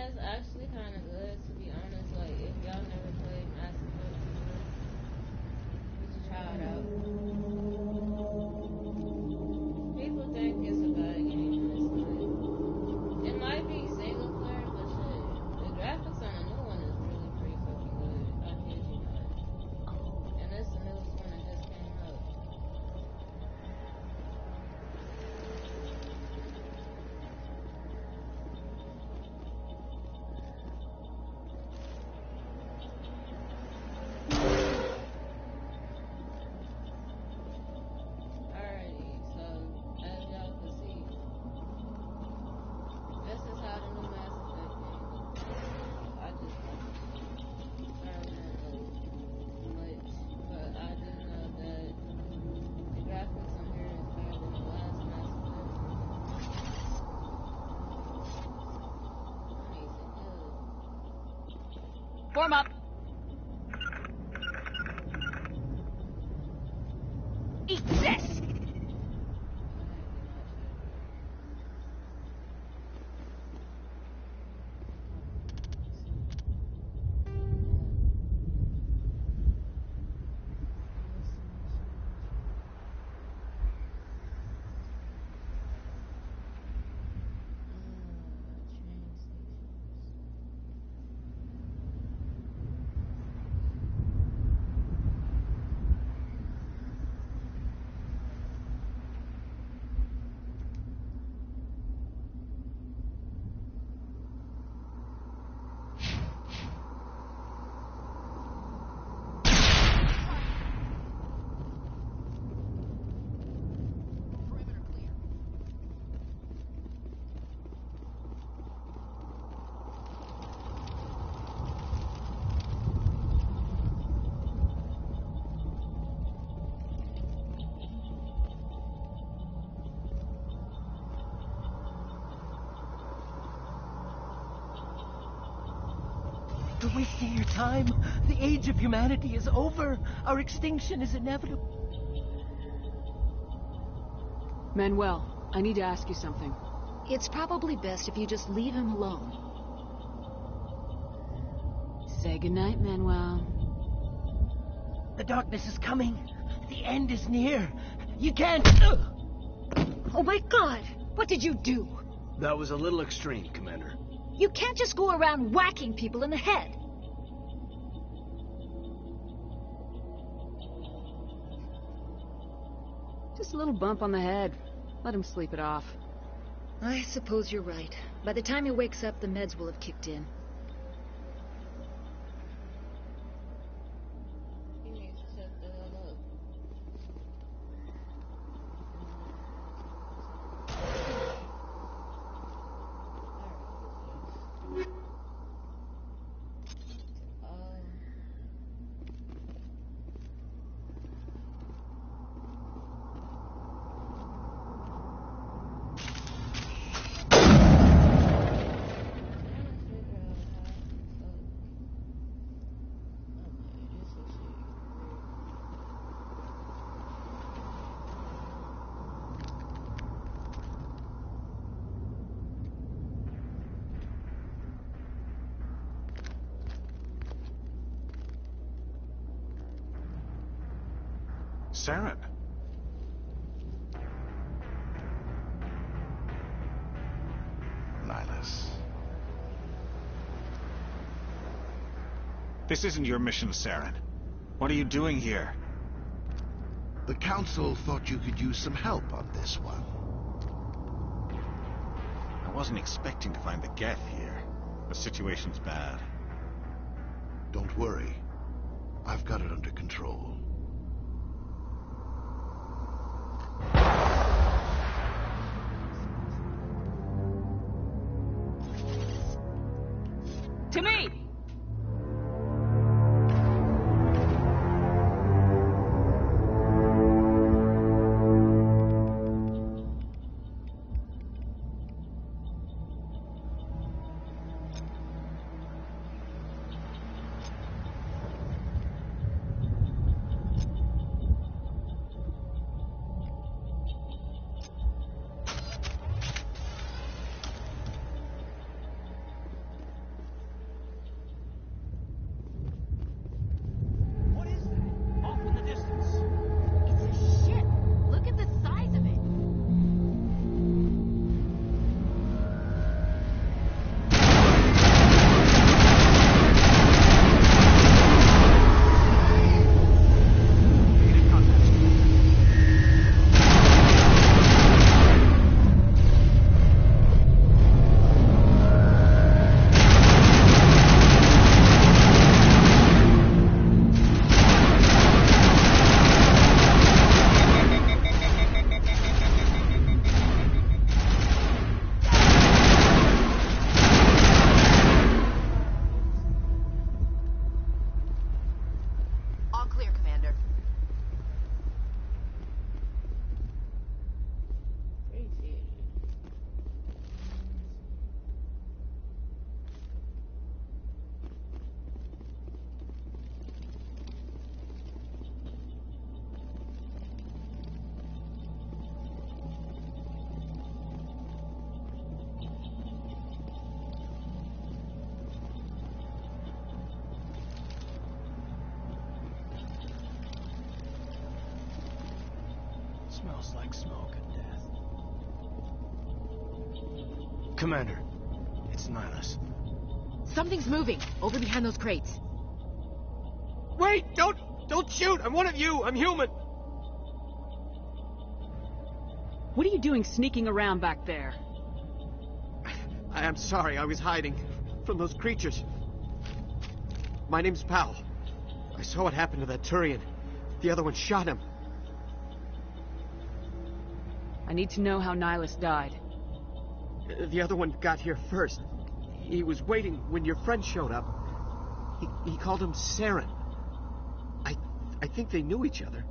that's actually kind of good, to be honest. Like, if y'all never played Mass Effect before, you should try it out. People think it's a bad game, and it's like, it might be single player, but shit, the graphics on the new one is really pretty fucking good. I kid you not. And that's the newest one that just came out. Alrighty, so as y'all can see, this is how the new Mass Effect game looks. I just like it. Sorry we don't know much, but I do know that the graphics on here is better than the last Mass Effect. Amazing, good. Form up. Eat this! You're wasting your time. The age of humanity is over. Our extinction is inevitable. Manuel, I need to ask you something. It's probably best if you just leave him alone. Say goodnight, Manuel. The darkness is coming. The end is near. You can't... Oh my God! What did you do? That was a little extreme, Commander. You can't just go around whacking people in the head. Just a little bump on the head. Let him sleep it off. I suppose you're right. By the time he wakes up, the meds will have kicked in. He needs to shut the hell up. Saren. Nihilus. This isn't your mission, Saren. What are you doing here? The Council thought you could use some help on this one. I wasn't expecting to find the Geth here. The situation's bad. Don't worry. I've got it under control. To me! Smells like smoke and death. Commander, it's Nihilus. Something's moving over behind those crates. Wait! Don't shoot! I'm one of you! I'm human! What are you doing sneaking around back there? I'm sorry, I was hiding from those creatures. My name's Powell. I saw what happened to that Turian. The other one shot him. I need to know how Nihilus died. The other one got here first. He was waiting when your friend showed up. He called him Saren. I think they knew each other.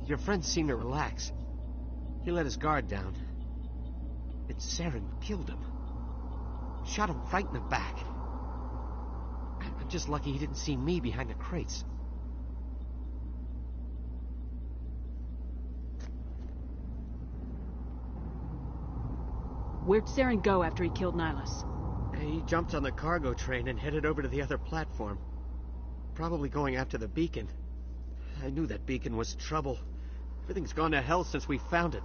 Your friend seemed to relax. He let his guard down. And Saren killed him. Shot him right in the back. I'm just lucky he didn't see me behind the crates. Where'd Saren go after he killed Nihilus? He jumped on the cargo train and headed over to the other platform. Probably going after the beacon. I knew that beacon was trouble. Everything's gone to hell since we found it.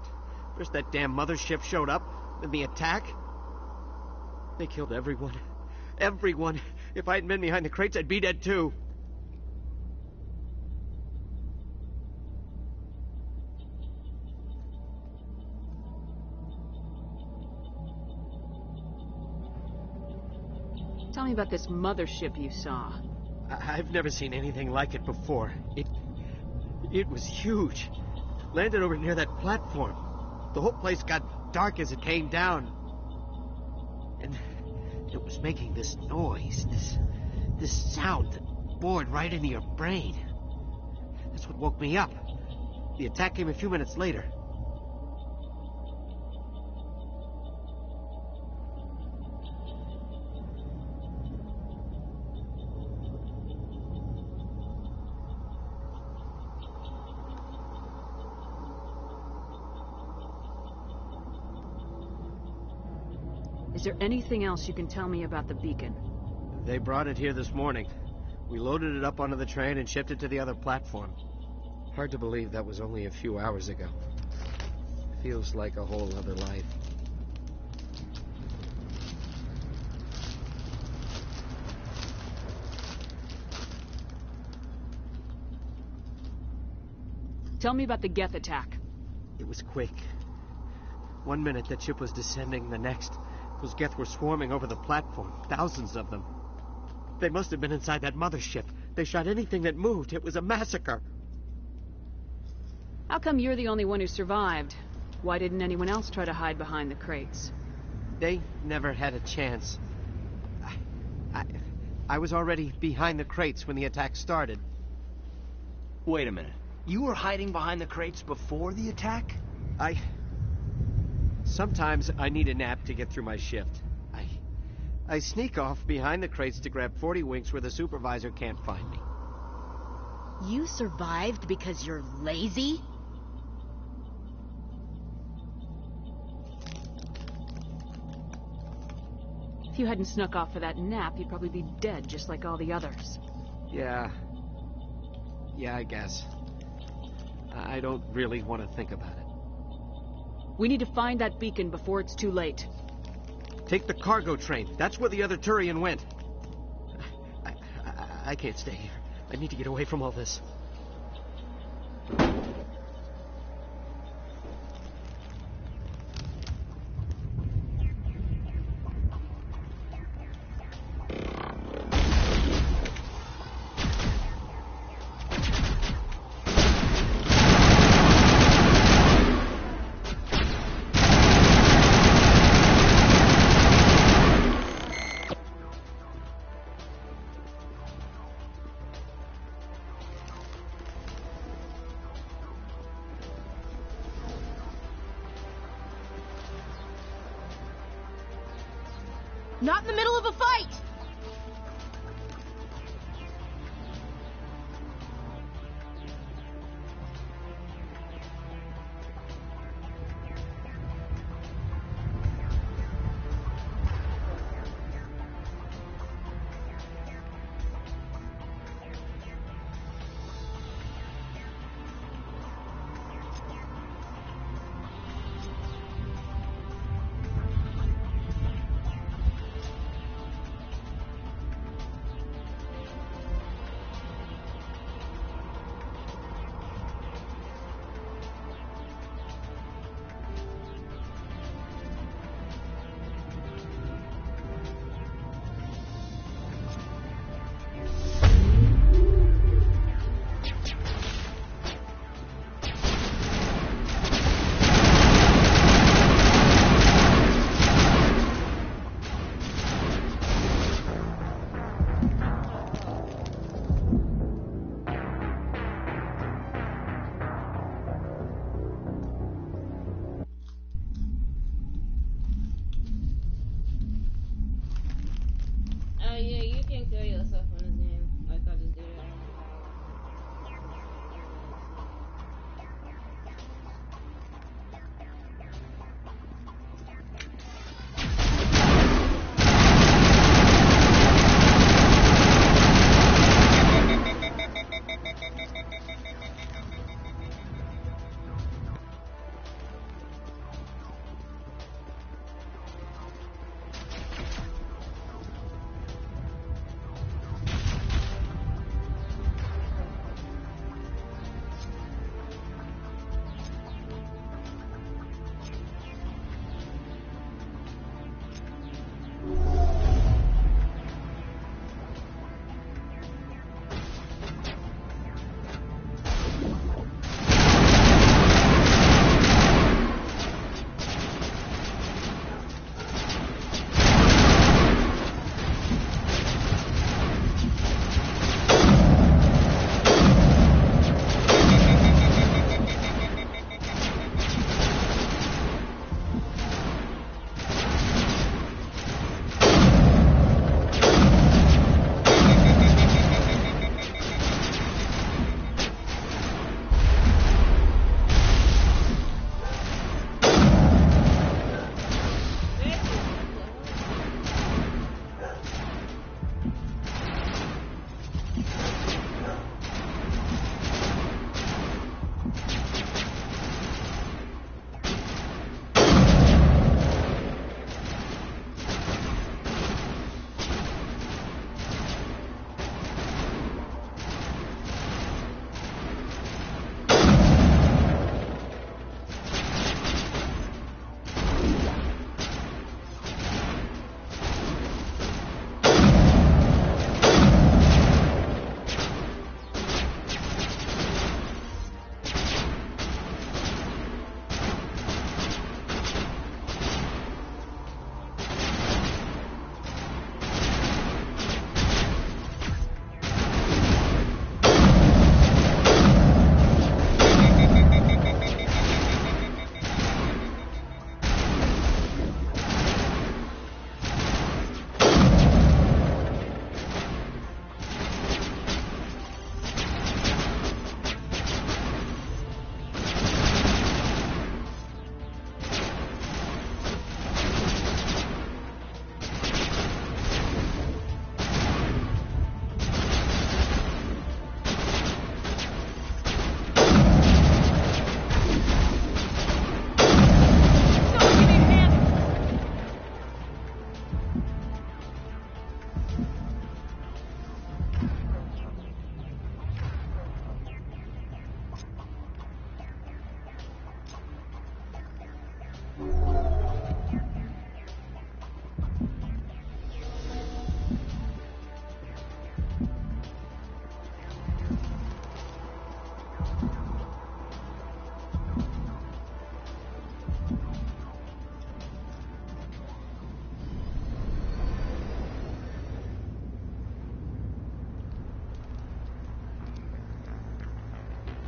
First that damn mothership showed up, then the attack. They killed everyone. Everyone. If I hadn't been behind the crates, I'd be dead too. Tell me about this mothership you saw. I've never seen anything like it before. It was huge. Landed over near that platform. The whole place got dark as it came down. And it was making this noise, this sound that bored right into your brain. That's what woke me up. The attack came a few minutes later. Is there anything else you can tell me about the beacon? They brought it here this morning. We loaded it up onto the train and shipped it to the other platform. Hard to believe that was only a few hours ago. Feels like a whole other life. Tell me about the Geth attack. It was quick. 1 minute that ship was descending, the next, those Geth were swarming over the platform. Thousands of them. They must have been inside that mothership. They shot anything that moved. It was a massacre. How come you're the only one who survived? Why didn't anyone else try to hide behind the crates? They never had a chance. I was already behind the crates when the attack started. Wait a minute. You were hiding behind the crates before the attack? Sometimes I need a nap to get through my shift. I sneak off behind the crates to grab 40 winks where the supervisor can't find me. You survived because you're lazy? If you hadn't snuck off for that nap, you'd probably be dead just like all the others. Yeah, I guess. I don't really want to think about it. We need to find that beacon before it's too late. Take the cargo train. That's where the other Turian went. I can't stay here. I need to get away from all this. Not in the middle of a fight!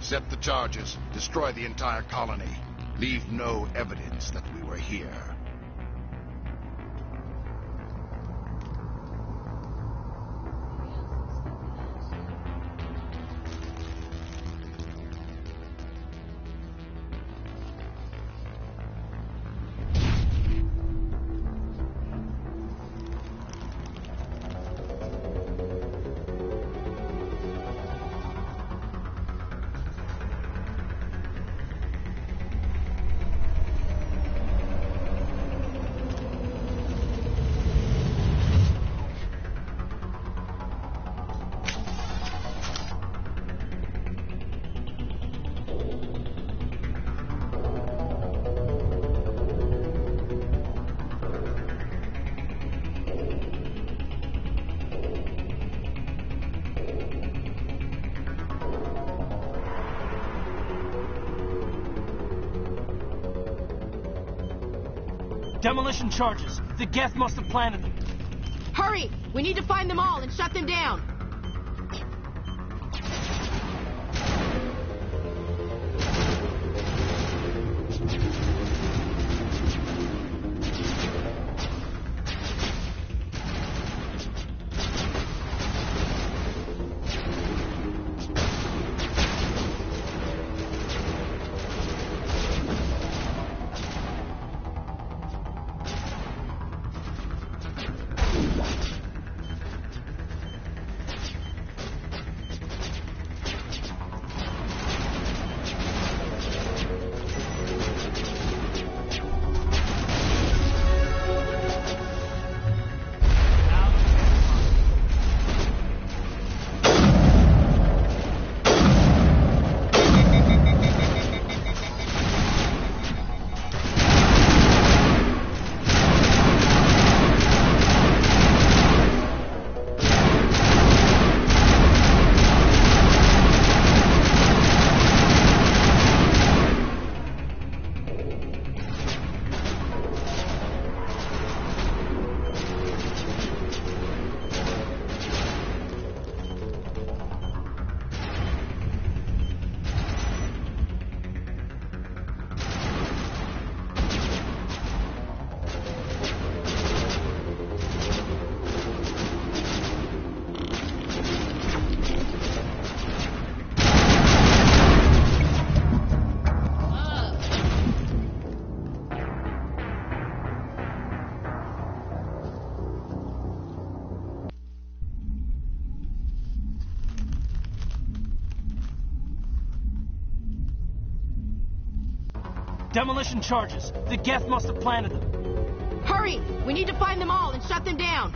Accept the charges. Destroy the entire colony. Leave no evidence that we were here. Demolition charges. The Geth must have planted them. Hurry! We need to find them all and shut them down. Demolition charges. The Geth must have planted them. Hurry! We need to find them all and shut them down.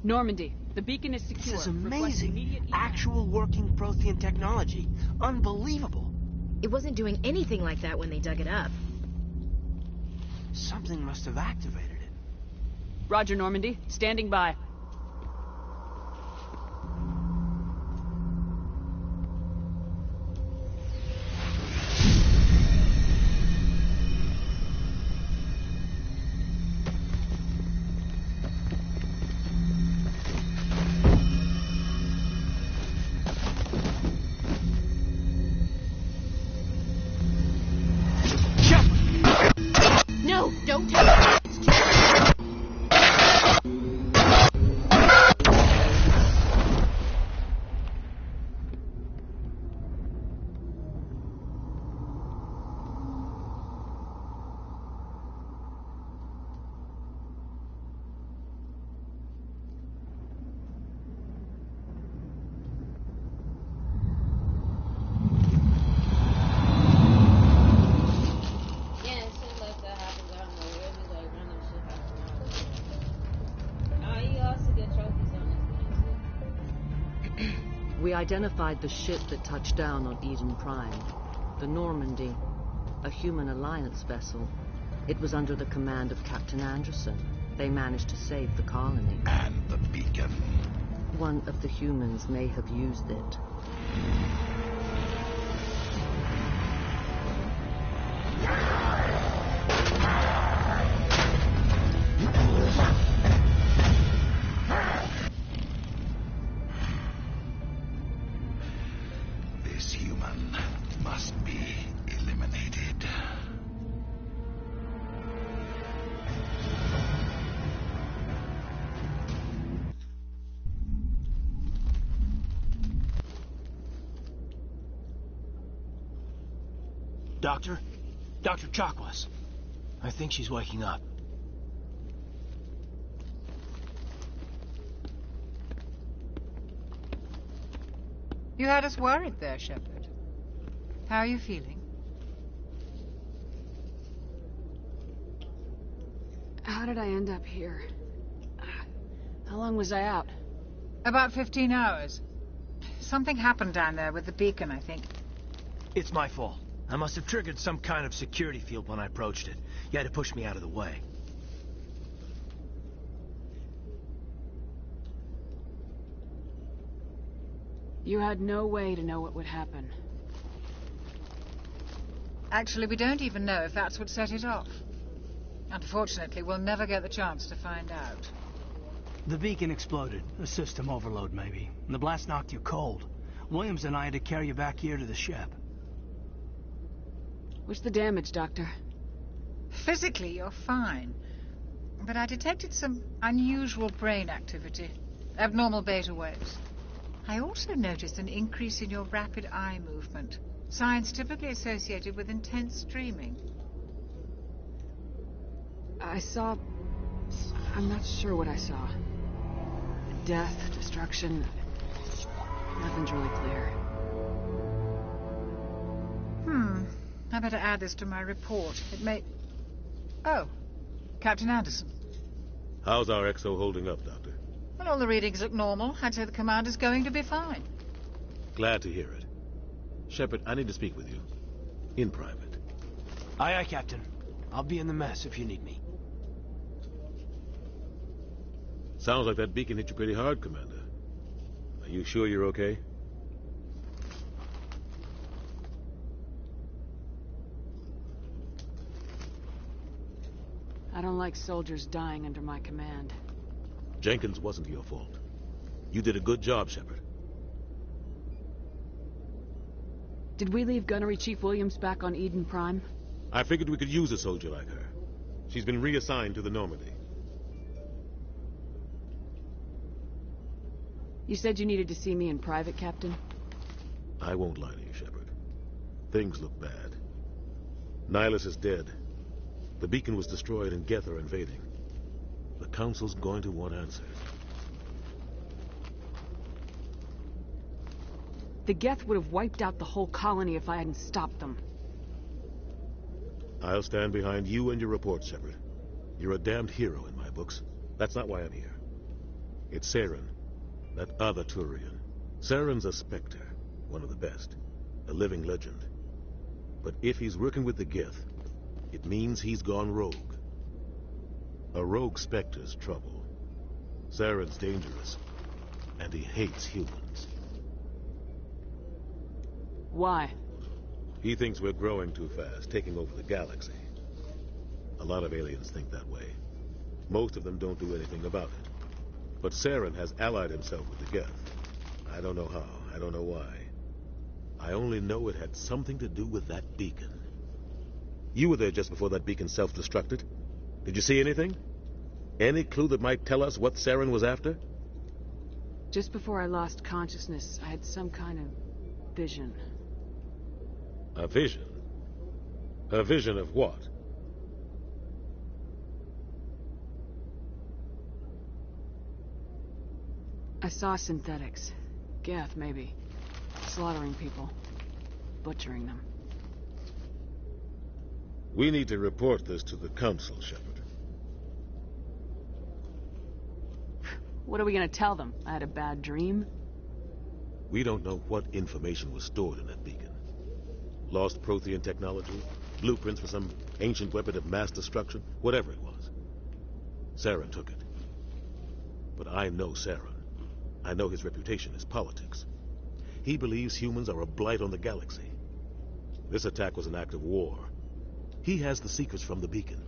Normandy, the beacon is secure. This is Request amazing. immediate evac. Actual working Prothean technology. Unbelievable. It wasn't doing anything like that when they dug it up. Something must have activated it. Roger, Normandy. Standing by. No, don't touch it. It's too Yeah, and shit like that happens out of nowhere. It'd be like random shit happening out of nowhere. Nah, you also get trophies on this game too. We identified the ship that touched down on Eden Prime. The Normandy. A human alliance vessel. It was under the command of Captain Anderson. They managed to save the colony. And the beacon. One of the humans may have used it. This human must be eliminated. Doctor? Dr. Chakwas. I think she's waking up. You had us worried there, Shepard. How are you feeling? How did I end up here? How long was I out? About 15 hours. Something happened down there with the beacon, I think. It's my fault. I must have triggered some kind of security field when I approached it. You had to push me out of the way. You had no way to know what would happen. Actually, we don't even know if that's what set it off. Unfortunately, we'll never get the chance to find out. The beacon exploded. A system overload, maybe. And the blast knocked you cold. Williams and I had to carry you back here to the ship. What's the damage, Doctor? Physically, you're fine. But I detected some unusual brain activity. Abnormal beta waves. I also noticed an increase in your rapid eye movement. Signs typically associated with intense dreaming. I saw... I'm not sure what I saw. Death, destruction... Nothing's really clear. I better add this to my report. It may... Oh, Captain Anderson. How's our XO holding up, Doctor? Well, all the readings look normal. I'd say the commander's going to be fine. Glad to hear it. Shepard, I need to speak with you. In private. Aye, aye, Captain. I'll be in the mess if you need me. Sounds like that beacon hit you pretty hard, Commander. Are you sure you're okay? I don't like soldiers dying under my command. Jenkins wasn't your fault. You did a good job, Shepard. Did we leave Gunnery Chief Williams back on Eden Prime? I figured we could use a soldier like her. She's been reassigned to the Normandy. You said you needed to see me in private, Captain? I won't lie to you, Shepard. Things look bad. Nihilus is dead. The beacon was destroyed and Geth are invading. The Council's going to want answers. The Geth would have wiped out the whole colony if I hadn't stopped them. I'll stand behind you and your report, Shepard. You're a damned hero in my books. That's not why I'm here. It's Saren, that other Turian. Saren's a Spectre, one of the best, a living legend. But if he's working with the Geth, it means he's gone rogue. A rogue Spectre's trouble. Saren's dangerous, and he hates humans. Why? He thinks we're growing too fast, taking over the galaxy. A lot of aliens think that way. Most of them don't do anything about it. But Saren has allied himself with the Geth. I don't know how, I don't know why. I only know it had something to do with that beacon. You were there just before that beacon self-destructed. Did you see anything? Any clue that might tell us what Saren was after? Just before I lost consciousness, I had some kind of vision. A vision? A vision of what? I saw synthetics. Geth, maybe. Slaughtering people. Butchering them. We need to report this to the Council, Shepard. What are we gonna tell them? I had a bad dream? We don't know what information was stored in that beacon. Lost Prothean technology, blueprints for some ancient weapon of mass destruction, whatever it was. Saren took it. But I know Saren. I know his reputation is politics. He believes humans are a blight on the galaxy. This attack was an act of war. He has the secrets from the beacon.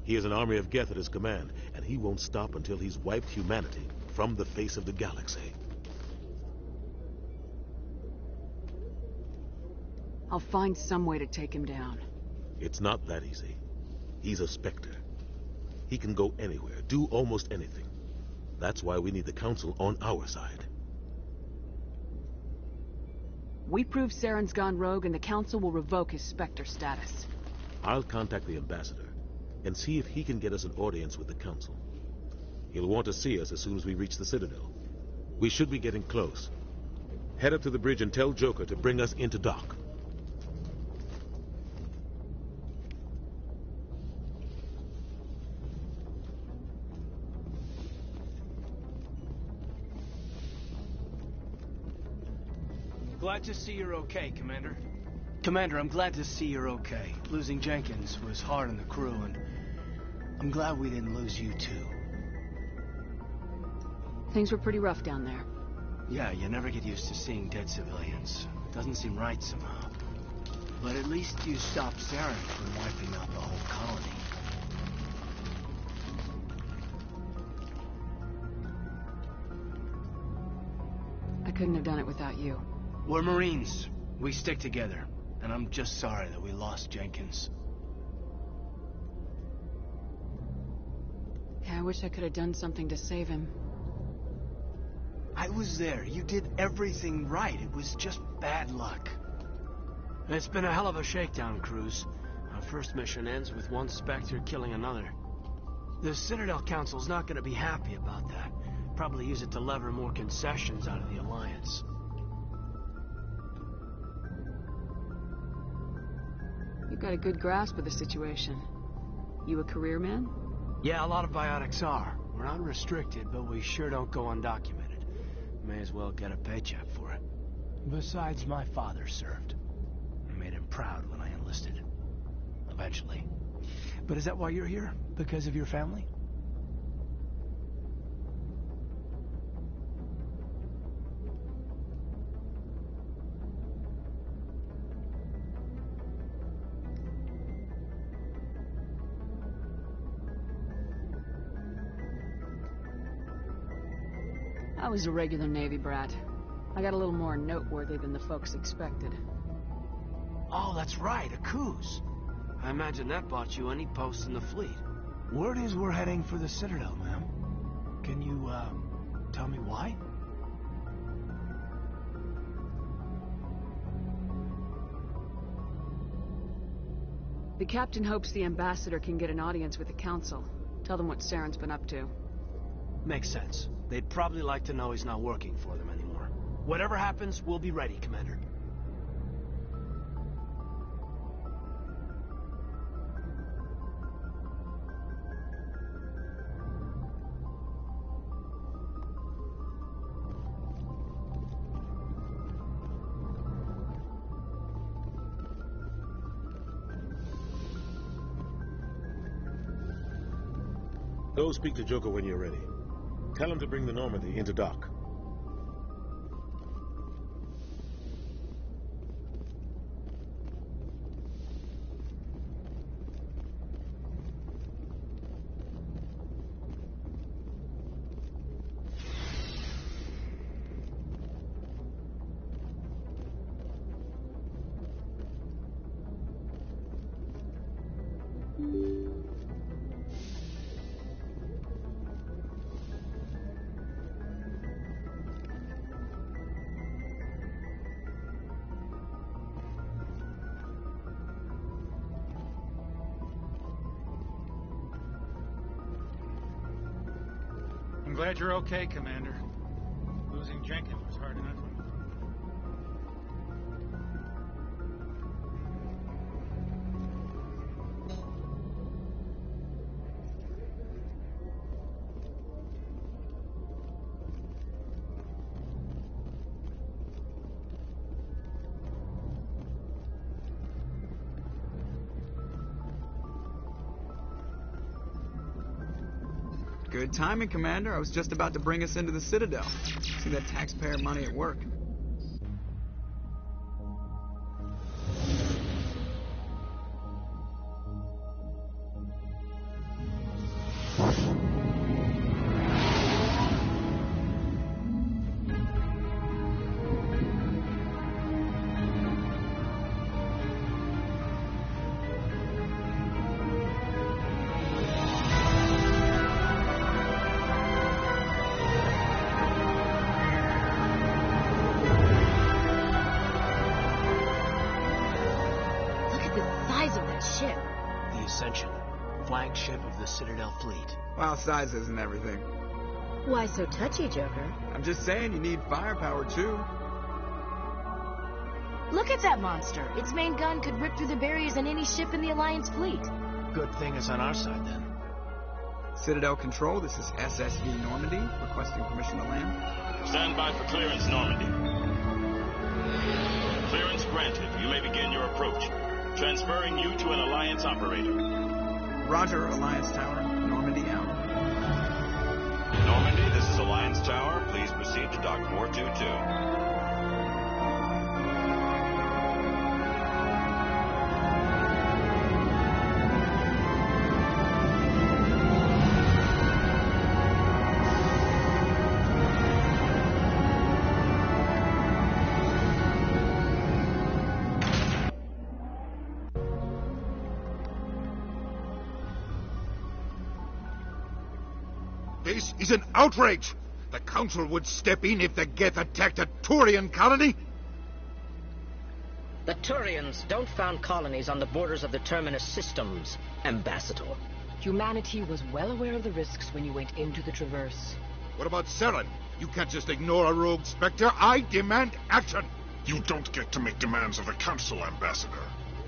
He has an army of Geth at his command, and he won't stop until he's wiped humanity from the face of the galaxy. I'll find some way to take him down. It's not that easy. He's a Spectre. He can go anywhere, do almost anything. That's why we need the Council on our side. We prove Saren's gone rogue and the Council will revoke his Spectre status. I'll contact the Ambassador and see if he can get us an audience with the Council. He'll want to see us as soon as we reach the Citadel. We should be getting close. Head up to the bridge and tell Joker to bring us into dock. Glad to see you're okay, Commander. Commander, I'm glad to see you're okay. Losing Jenkins was hard on the crew, and I'm glad we didn't lose you too. Things were pretty rough down there. Yeah, you never get used to seeing dead civilians. Doesn't seem right somehow. But at least you stopped Saren from wiping out the whole colony. I couldn't have done it without you. We're Marines. We stick together. And I'm just sorry that we lost Jenkins. Yeah, I wish I could have done something to save him. I was there. You did everything right. It was just bad luck. It's been a hell of a shakedown, Cruz. Our first mission ends with one Spectre killing another. The Citadel Council's not going to be happy about that. Probably use it to lever more concessions out of the Alliance. You've got a good grasp of the situation. You a career man? Yeah, a lot of biotics are. We're not restricted, but we sure don't go undocumented. May as well get a paycheck for it. Besides, my father served. I made him proud when I enlisted. Eventually. But is that why you're here? Because of your family? I was a regular Navy brat. I got a little more noteworthy than the folks expected. Oh, that's right, a cruise. I imagine that bought you any post in the fleet. Word is we're heading for the Citadel, ma'am. Can you, tell me why? The captain hopes the ambassador can get an audience with the Council. Tell them what Saren's been up to. Makes sense. They'd probably like to know he's not working for them anymore. Whatever happens, we'll be ready, Commander. Go speak to Joker when you're ready. Tell him to bring the Normandy into dock. I'm glad you're okay, Commander. Losing Jenkins was hard enough. Good timing, Commander. I was just about to bring us into the Citadel. See that taxpayer money at work. Flagship of the Citadel fleet. Well, size isn't everything. Why so touchy, Joker? I'm just saying you need firepower, too. Look at that monster. Its main gun could rip through the barriers in any ship in the Alliance fleet. Good thing it's on our side, then. Citadel Control, this is SSV Normandy, requesting permission to land. Stand by for clearance, Normandy. Clearance granted. You may begin your approach. Transferring you to an Alliance operator. Roger, Alliance Tower. Normandy out. Normandy, this is Alliance Tower. Please proceed to Dock 422. This is an outrage! The Council would step in if the Geth attacked a Turian colony? The Turians don't found colonies on the borders of the Terminus systems, Ambassador. Humanity was well aware of the risks when you went into the Traverse. What about Saren? You can't just ignore a rogue Spectre. I demand action! You don't get to make demands of the Council, Ambassador.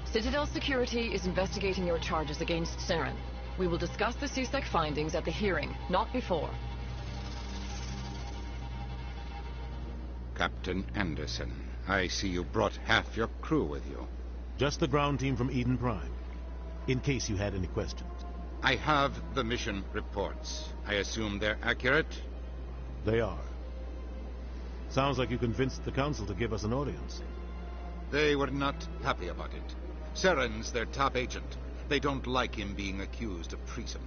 Citadel Security is investigating your charges against Saren. We will discuss the CSEC findings at the hearing, not before. Captain Anderson, I see you brought half your crew with you. Just the ground team from Eden Prime, in case you had any questions. I have the mission reports. I assume they're accurate? They are. Sounds like you convinced the Council to give us an audience. They were not happy about it. Saren's their top agent. They don't like him being accused of treason.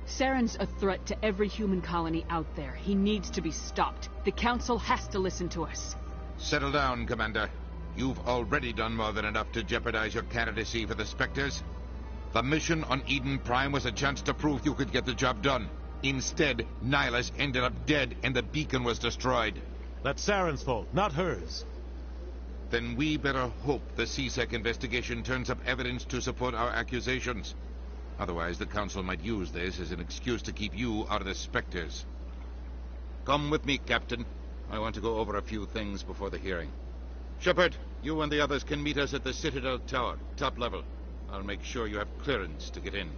Saren's a threat to every human colony out there. He needs to be stopped. The Council has to listen to us. Settle down, Commander. You've already done more than enough to jeopardize your candidacy for the Spectres. The mission on Eden Prime was a chance to prove you could get the job done. Instead, Nihilus ended up dead and the beacon was destroyed. That's Saren's fault, not hers. Then we better hope the CSEC investigation turns up evidence to support our accusations. Otherwise, the Council might use this as an excuse to keep you out of the Spectres. Come with me, Captain. I want to go over a few things before the hearing. Shepard, you and the others can meet us at the Citadel Tower, top level. I'll make sure you have clearance to get in.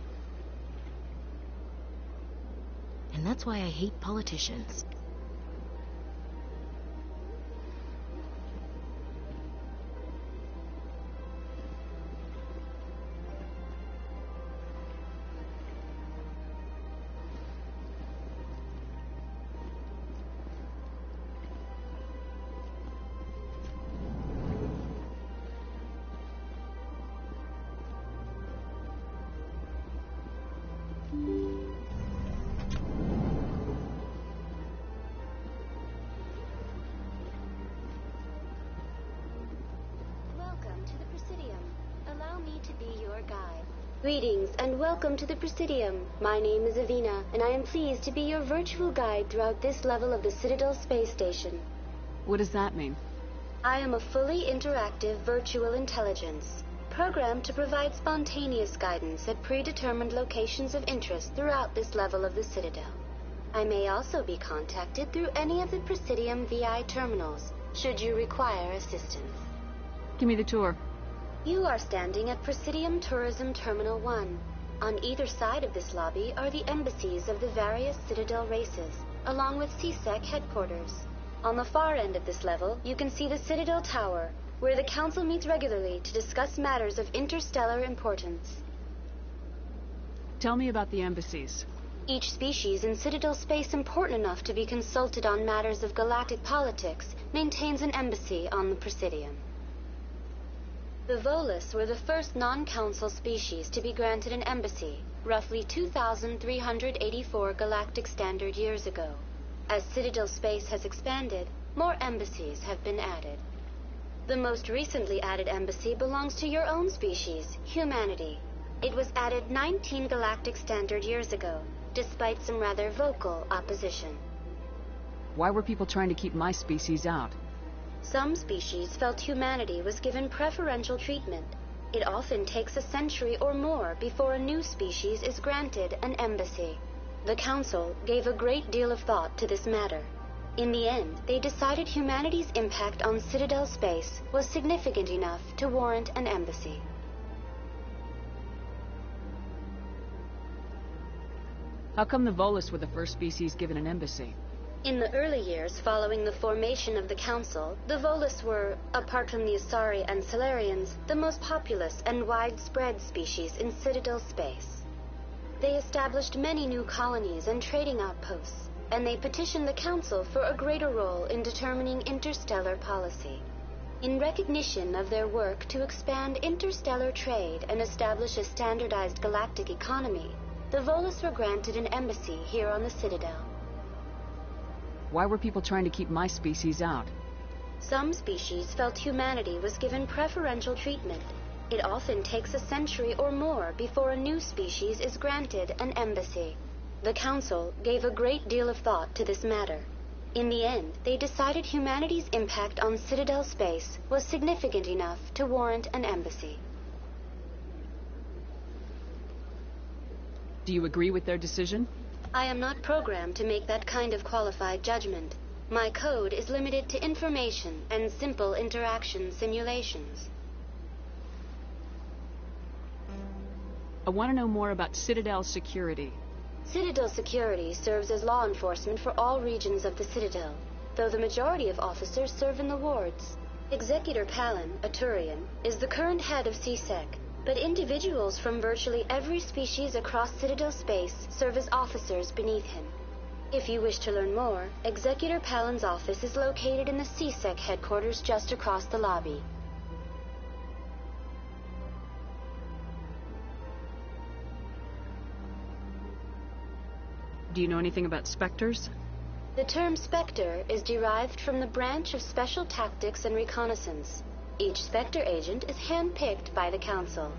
And that's why I hate politicians. Welcome to the Presidium. Allow me to be your guide. Greetings and welcome to the Presidium. My name is Avina, and I am pleased to be your virtual guide throughout this level of the Citadel space station. What does that mean? I am a fully interactive virtual intelligence, programmed to provide spontaneous guidance at predetermined locations of interest throughout this level of the Citadel. I may also be contacted through any of the Presidium VI terminals, should you require assistance. Give me the tour. You are standing at Presidium Tourism Terminal 1. On either side of this lobby are the embassies of the various Citadel races, along with CSEC headquarters. On the far end of this level, you can see the Citadel Tower, where the Council meets regularly to discuss matters of interstellar importance. Tell me about the embassies. Each species in Citadel space important enough to be consulted on matters of galactic politics maintains an embassy on the Presidium. The Volus were the first non-Council species to be granted an embassy, roughly 2,384 galactic standard years ago. As Citadel space has expanded, more embassies have been added. The most recently added embassy belongs to your own species, humanity. It was added 19 galactic standard years ago, despite some rather vocal opposition. Why were people trying to keep my species out? Some species felt humanity was given preferential treatment. It often takes a century or more before a new species is granted an embassy. The Council gave a great deal of thought to this matter. In the end, they decided humanity's impact on Citadel space was significant enough to warrant an embassy. How come the Volus were the first species given an embassy? In the early years following the formation of the Council, the Volus were, apart from the Asari and Solarians, the most populous and widespread species in Citadel space. They established many new colonies and trading outposts, and they petitioned the Council for a greater role in determining interstellar policy. In recognition of their work to expand interstellar trade and establish a standardized galactic economy, the Volus were granted an embassy here on the Citadel. Why were people trying to keep my species out? Some species felt humanity was given preferential treatment. It often takes a century or more before a new species is granted an embassy. The Council gave a great deal of thought to this matter. In the end, they decided humanity's impact on Citadel space was significant enough to warrant an embassy. Do you agree with their decision? I am not programmed to make that kind of qualified judgment. My code is limited to information and simple interaction simulations. I want to know more about Citadel Security. Citadel Security serves as law enforcement for all regions of the Citadel, though the majority of officers serve in the wards. Executor Palin, a Turian, is the current head of CSEC, but individuals from virtually every species across Citadel space serve as officers beneath him. If you wish to learn more, Executor Palin's office is located in the CSEC headquarters just across the lobby. Do you know anything about Spectres? The term Spectre is derived from the branch of Special Tactics and Reconnaissance. Each Spectre agent is handpicked by the Council.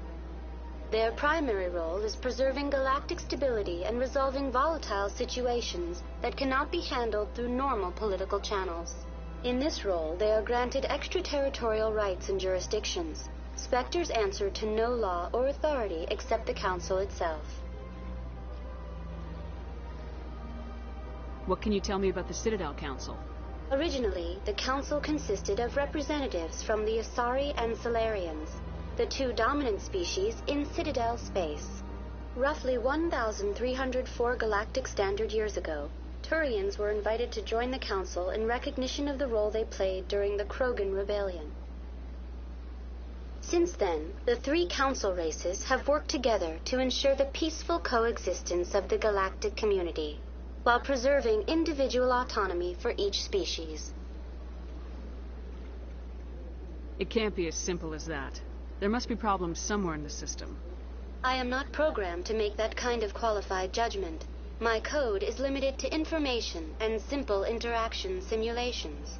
Their primary role is preserving galactic stability and resolving volatile situations that cannot be handled through normal political channels. In this role, they are granted extraterritorial rights and jurisdictions. Spectres answer to no law or authority except the Council itself. What can you tell me about the Citadel Council? Originally, the Council consisted of representatives from the Asari and Solarians, the two dominant species in Citadel space. Roughly 1,304 galactic standard years ago, Turians were invited to join the Council in recognition of the role they played during the Krogan Rebellion. Since then, the three Council races have worked together to ensure the peaceful coexistence of the galactic community, while preserving individual autonomy for each species. It can't be as simple as that. There must be problems somewhere in the system. I am not programmed to make that kind of qualified judgment. My code is limited to information and simple interaction simulations.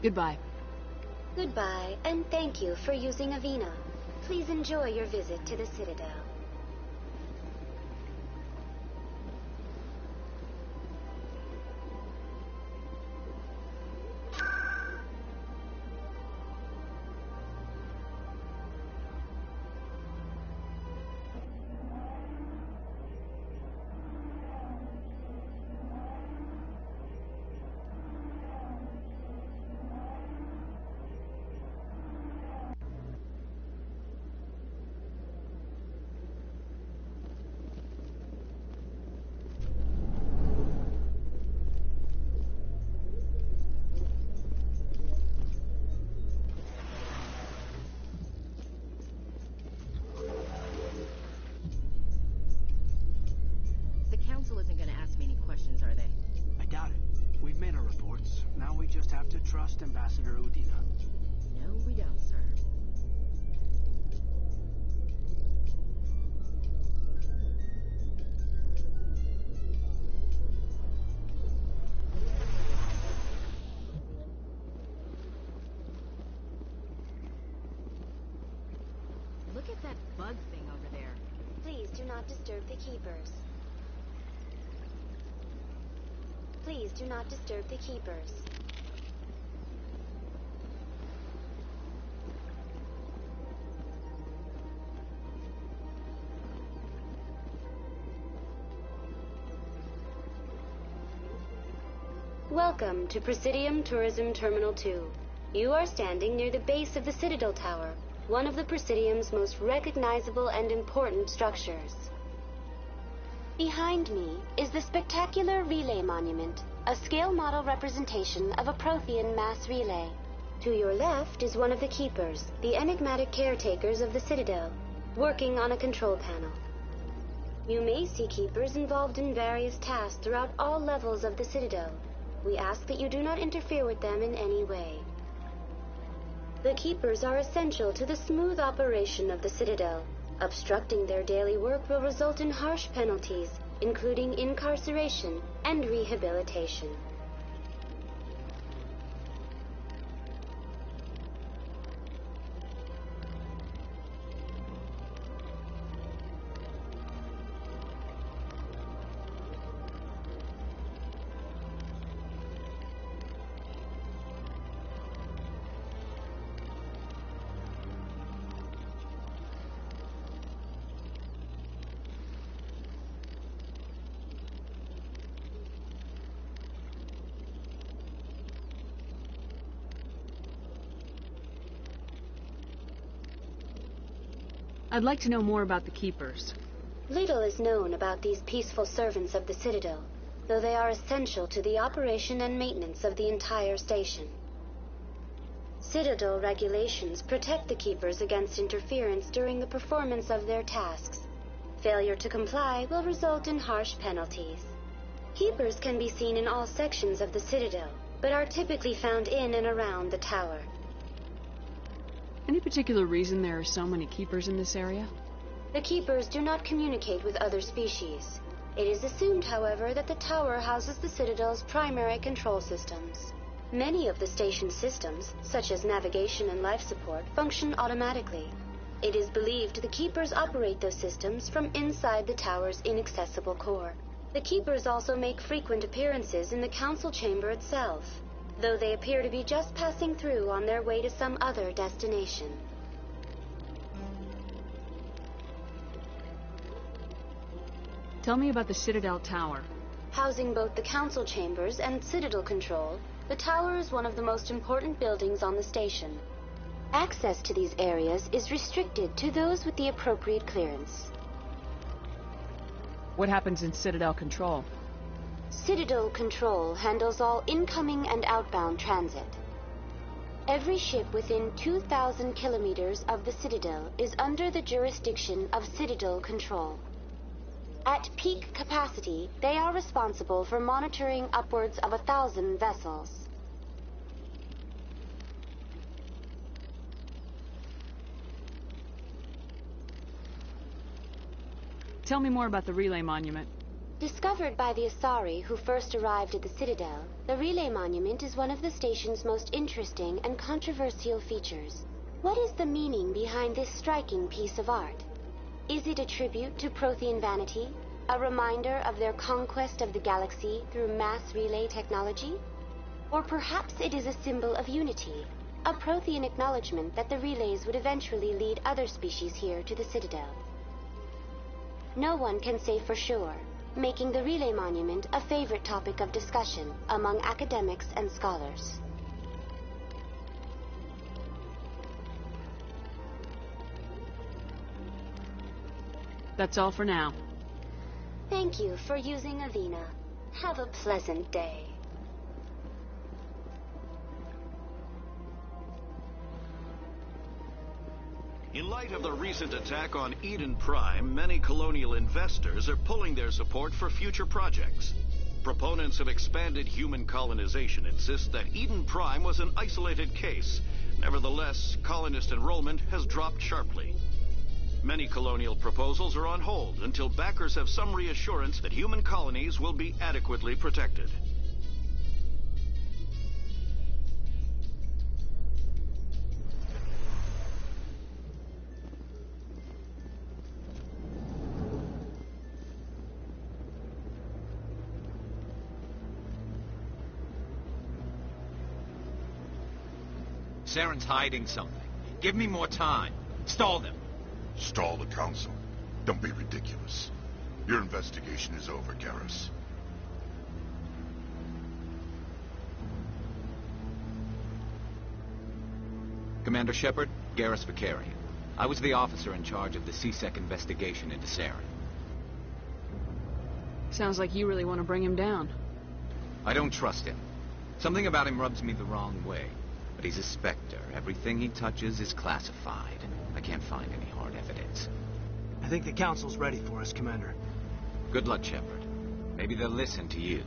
Goodbye. Goodbye, and thank you for using Avena. Please enjoy your visit to the Citadel. The Council isn't going to ask me any questions, are they? I doubt it. We've made our reports. Now we just have to trust Ambassador Udina. No, we don't, sir. Look at that bug thing over there. Please do not disturb the keepers. Please do not disturb the keepers. Welcome to Presidium Tourism Terminal 2. You are standing near the base of the Citadel Tower, one of the Presidium's most recognizable and important structures. Behind me is the spectacular Relay Monument, a scale model representation of a Prothean mass relay. To your left is one of the Keepers, the enigmatic caretakers of the Citadel, working on a control panel. You may see Keepers involved in various tasks throughout all levels of the Citadel. We ask that you do not interfere with them in any way. The Keepers are essential to the smooth operation of the Citadel. Obstructing their daily work will result in harsh penalties, including incarceration and rehabilitation. I'd like to know more about the Keepers. Little is known about these peaceful servants of the Citadel, though they are essential to the operation and maintenance of the entire station. Citadel regulations protect the Keepers against interference during the performance of their tasks. Failure to comply will result in harsh penalties. Keepers can be seen in all sections of the Citadel, but are typically found in and around the tower. Any particular reason there are so many Keepers in this area? The Keepers do not communicate with other species. It is assumed, however, that the tower houses the Citadel's primary control systems. Many of the station's systems, such as navigation and life support, function automatically. It is believed the Keepers operate those systems from inside the tower's inaccessible core. The Keepers also make frequent appearances in the Council chamber itself, though they appear to be just passing through on their way to some other destination. Tell me about the Citadel Tower. Housing both the Council chambers and Citadel Control, the tower is one of the most important buildings on the station. Access to these areas is restricted to those with the appropriate clearance. What happens in Citadel Control? Citadel Control handles all incoming and outbound transit. Every ship within 2,000 kilometers of the Citadel is under the jurisdiction of Citadel Control. At peak capacity, they are responsible for monitoring upwards of 1,000 vessels. Tell me more about the relay monument. Discovered by the Asari who first arrived at the Citadel, the relay monument is one of the station's most interesting and controversial features. What is the meaning behind this striking piece of art? Is it a tribute to Prothean vanity? A reminder of their conquest of the galaxy through mass relay technology? Or perhaps it is a symbol of unity, a Prothean acknowledgement that the relays would eventually lead other species here to the Citadel. No one can say for sure, making the relay monument a favorite topic of discussion among academics and scholars. That's all for now. Thank you for using Avina. Have a pleasant day. In light of the recent attack on Eden Prime, many colonial investors are pulling their support for future projects. Proponents of expanded human colonization insist that Eden Prime was an isolated case. Nevertheless, colonist enrollment has dropped sharply. Many colonial proposals are on hold until backers have some reassurance that human colonies will be adequately protected. Saren's hiding something. Give me more time. Stall them. Stall the Council? Don't be ridiculous. Your investigation is over, Garrus. Commander Shepard, Garrus Vicarian. I was the officer in charge of the C-Sec investigation into Saren. Sounds like you really want to bring him down. I don't trust him. Something about him rubs me the wrong way. But he's a Spectre. Everything he touches is classified. I can't find any hard evidence. I think the Council's ready for us, Commander. Good luck, Shepard. Maybe they'll listen to you.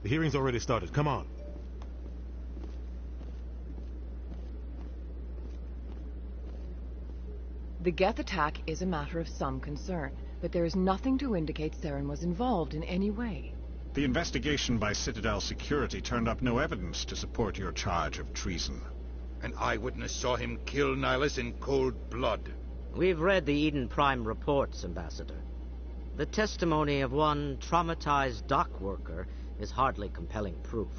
The hearing's already started. Come on. The Geth attack is a matter of some concern, but there is nothing to indicate Saren was involved in any way. The investigation by Citadel Security turned up no evidence to support your charge of treason. An eyewitness saw him kill Nihilus in cold blood. We've read the Eden Prime reports, Ambassador. The testimony of one traumatized dock worker is hardly compelling proof.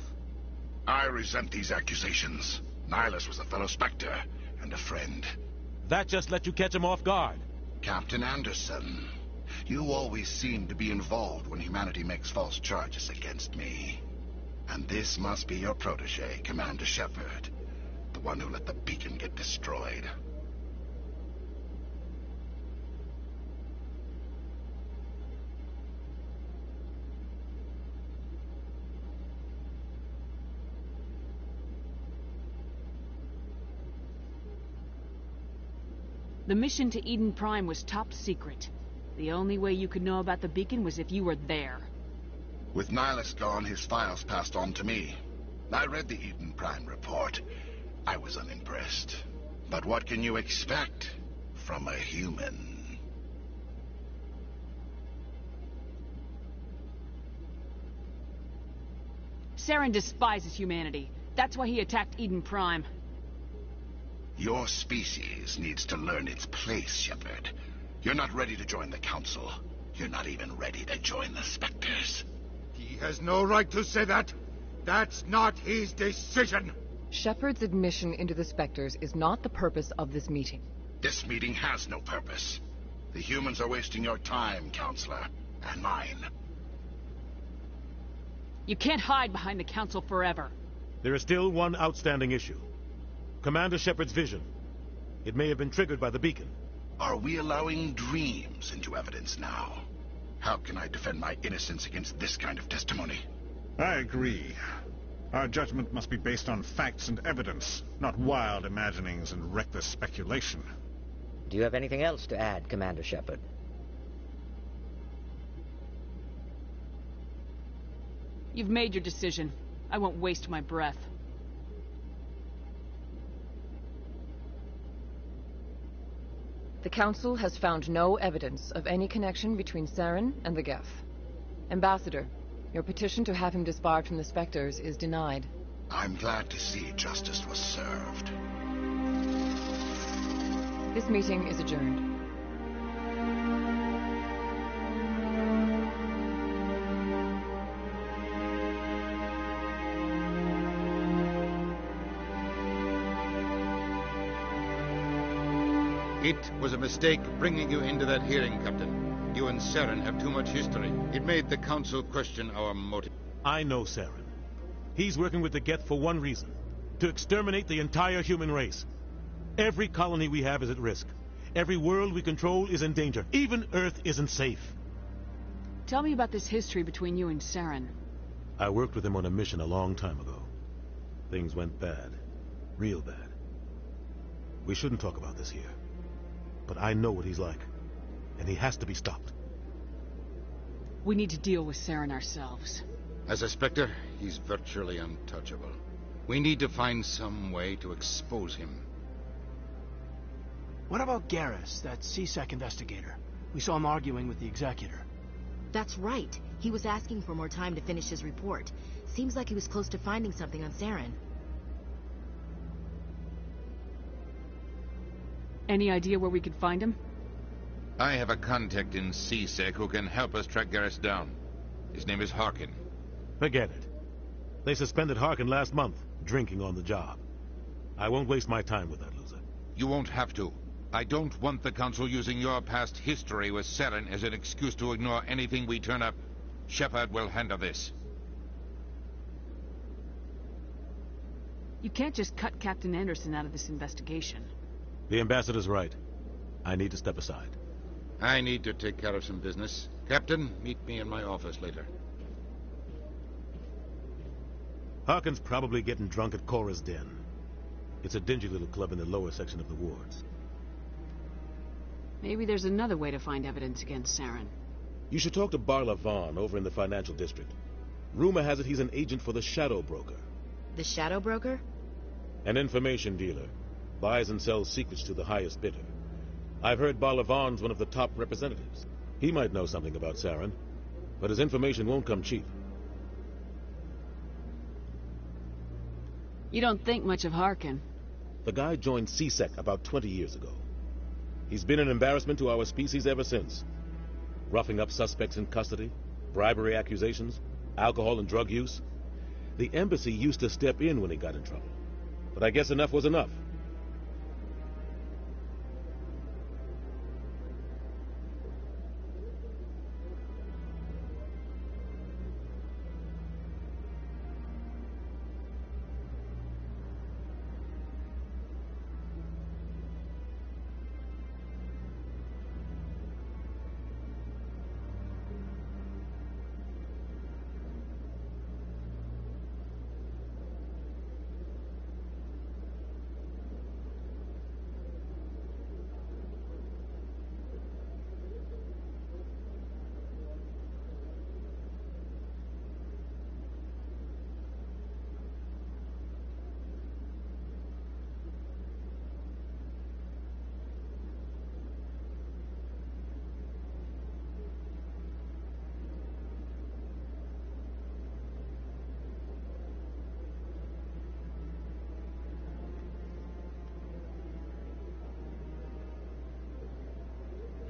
I resent these accusations. Nihilus was a fellow Spectre and a friend. That just let you catch him off guard. Captain Anderson, you always seem to be involved when humanity makes false charges against me. And this must be your protege, Commander Shepard, the one who let the beacon get destroyed. The mission to Eden Prime was top secret. The only way you could know about the beacon was if you were there. With Nihilus gone, his files passed on to me. I read the Eden Prime report. I was unimpressed. But what can you expect from a human? Saren despises humanity. That's why he attacked Eden Prime. Your species needs to learn its place, Shepard. You're not ready to join the Council. You're not even ready to join the Spectres. He has no right to say that. That's not his decision. Shepard's admission into the Spectres is not the purpose of this meeting. This meeting has no purpose. The humans are wasting your time, Counselor, and mine. You can't hide behind the Council forever. There is still one outstanding issue. Commander Shepard's vision. It may have been triggered by the beacon. Are we allowing dreams into evidence now? How can I defend my innocence against this kind of testimony? I agree. Our judgment must be based on facts and evidence, not wild imaginings and reckless speculation. Do you have anything else to add, Commander Shepard? You've made your decision. I won't waste my breath. The Council has found no evidence of any connection between Saren and the Geth. Ambassador, your petition to have him disbarred from the Spectres is denied. I'm glad to see justice was served. This meeting is adjourned. It was a mistake bringing you into that hearing, Captain. You and Saren have too much history. It made the Council question our motive. I know Saren. He's working with the Geth for one reason. To exterminate the entire human race. Every colony we have is at risk. Every world we control is in danger. Even Earth isn't safe. Tell me about this history between you and Saren. I worked with him on a mission a long time ago. Things went bad. Real bad. We shouldn't talk about this here. But I know what he's like. And he has to be stopped. We need to deal with Saren ourselves. As a Spectre, he's virtually untouchable. We need to find some way to expose him. What about Garrus, that CSEC investigator? We saw him arguing with the Executor. That's right. He was asking for more time to finish his report. Seems like he was close to finding something on Saren. Any idea where we could find him? I have a contact in CSEC who can help us track Garrus down. His name is Harkin. Forget it. They suspended Harkin last month, drinking on the job. I won't waste my time with that loser. You won't have to. I don't want the Council using your past history with Saren as an excuse to ignore anything we turn up. Shepard will handle this. You can't just cut Captain Anderson out of this investigation. The ambassador's right. I need to step aside. I need to take care of some business. Captain, meet me in my office later. Harkin's probably getting drunk at Cora's Den. It's a dingy little club in the lower section of the wards. Maybe there's another way to find evidence against Saren. You should talk to Barla Vaughn over in the financial district. Rumor has it he's an agent for the Shadow Broker. The Shadow Broker? An information dealer. Buys and sells secrets to the highest bidder. I've heard Barla Vaughn's one of the top representatives. He might know something about Saren, but his information won't come cheap. You don't think much of Harkin. The guy joined CSEC about 20 years ago. He's been an embarrassment to our species ever since. Roughing up suspects in custody, bribery accusations, alcohol and drug use. The embassy used to step in when he got in trouble. But I guess enough was enough.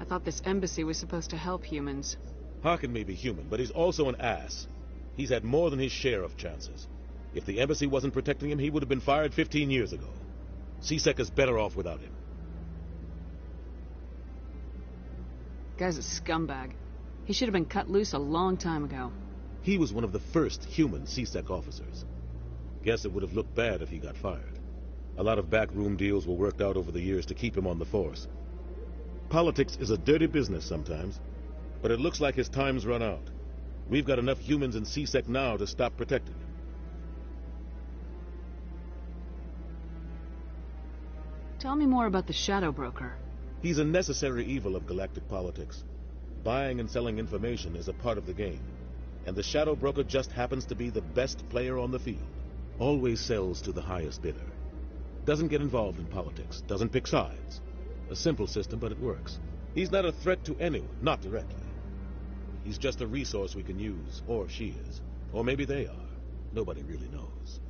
I thought this embassy was supposed to help humans. Harkin may be human, but he's also an ass. He's had more than his share of chances. If the embassy wasn't protecting him, he would have been fired 15 years ago. CSEC is better off without him. Guy's a scumbag. He should have been cut loose a long time ago. He was one of the first human CSEC officers. Guess it would have looked bad if he got fired. A lot of backroom deals were worked out over the years to keep him on the force. Politics is a dirty business sometimes, but it looks like his time's run out. We've got enough humans in CSEC now to stop protecting him. Tell me more about the Shadow Broker. He's a necessary evil of galactic politics. Buying and selling information is a part of the game, and the Shadow Broker just happens to be the best player on the field. Always sells to the highest bidder. Doesn't get involved in politics, doesn't pick sides. A simple system, but it works. He's not a threat to anyone, not directly. He's just a resource we can use, or she is. Or maybe they are. Nobody really knows.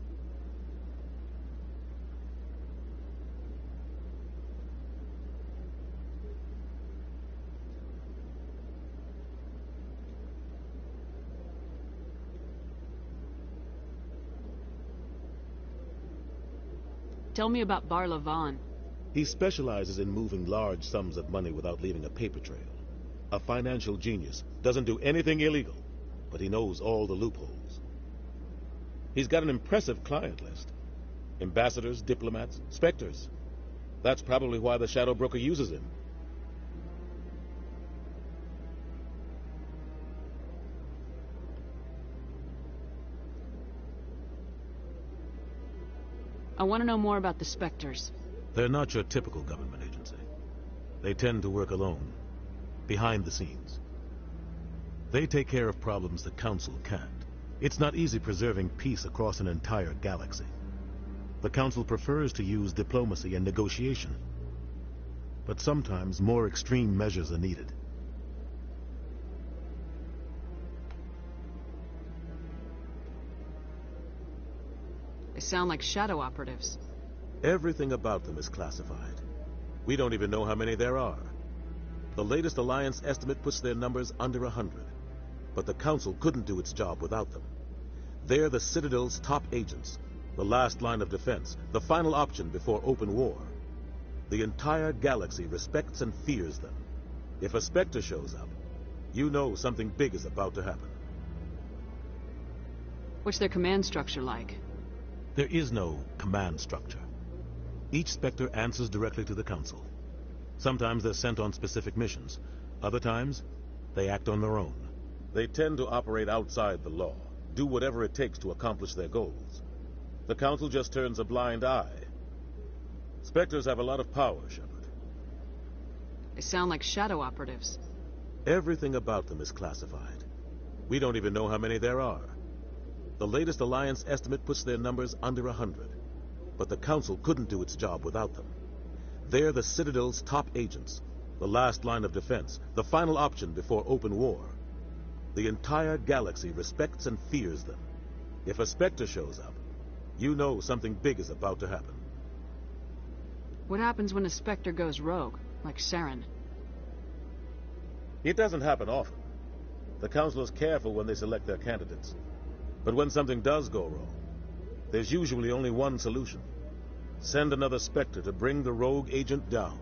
Tell me about Barla Vaughn. He specializes in moving large sums of money without leaving a paper trail. A financial genius. Doesn't do anything illegal, but he knows all the loopholes. He's got an impressive client list. Ambassadors, diplomats, specters. That's probably why the Shadow Broker uses him. I want to know more about the Spectres. They're not your typical government agency. They tend to work alone, behind the scenes. They take care of problems the Council can't. It's not easy preserving peace across an entire galaxy. The Council prefers to use diplomacy and negotiation. But sometimes more extreme measures are needed. They sound like shadow operatives. Everything about them is classified. We don't even know how many there are. The latest Alliance estimate puts their numbers under 100. But the Council couldn't do its job without them. They're the Citadel's top agents, the last line of defense, the final option before open war. The entire galaxy respects and fears them. If a Spectre shows up, you know something big is about to happen. What's their command structure like? There is no command structure. Each Spectre answers directly to the Council. Sometimes they're sent on specific missions. Other times, they act on their own. They tend to operate outside the law, do whatever it takes to accomplish their goals. The Council just turns a blind eye. Spectres have a lot of power, Shepard. They sound like shadow operatives. Everything about them is classified. We don't even know how many there are. The latest Alliance estimate puts their numbers under 100. But the Council couldn't do its job without them. They're the Citadel's top agents, the last line of defense, the final option before open war. The entire galaxy respects and fears them. If a Spectre shows up, You know something big is about to happen. What happens when a Spectre goes rogue, like Saren? It doesn't happen often. The Council is careful when they select their candidates. But when something does go wrong, there's usually only one solution. Send another Spectre to bring the rogue agent down.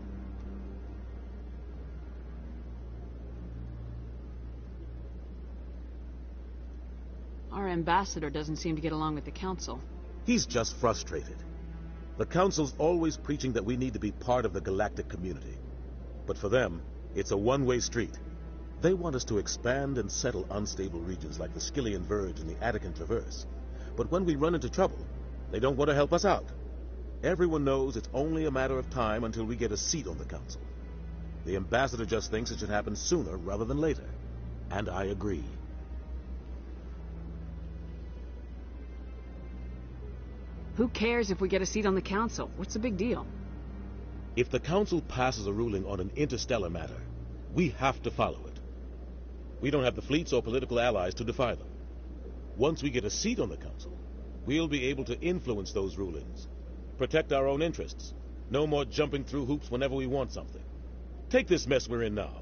Our ambassador doesn't seem to get along with the Council. He's just frustrated. The Council's always preaching that we need to be part of the galactic community. But for them, it's a one-way street. They want us to expand and settle unstable regions like the Skillian Verge and the Attican Traverse. But when we run into trouble, they don't want to help us out. Everyone knows it's only a matter of time until we get a seat on the Council. The ambassador just thinks it should happen sooner rather than later. And I agree. Who cares if we get a seat on the Council? What's the big deal? If the Council passes a ruling on an interstellar matter, we have to follow it. We don't have the fleets or political allies to defy them. Once we get a seat on the Council, we'll be able to influence those rulings, protect our own interests. No more jumping through hoops whenever we want something. Take this mess we're in now.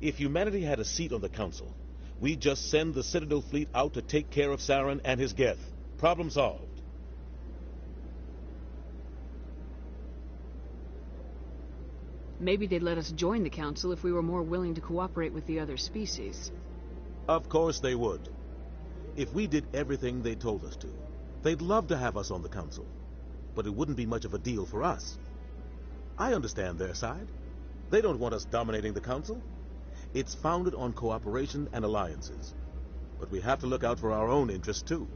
If humanity had a seat on the Council, we'd just send the Citadel fleet out to take care of Saren and his Geth. Problem solved. Maybe they'd let us join the Council if we were more willing to cooperate with the other species. Of course they would. If we did everything they told us to, they'd love to have us on the Council. But it wouldn't be much of a deal for us. I understand their side. They don't want us dominating the Council. It's founded on cooperation and alliances. But we have to look out for our own interests, too.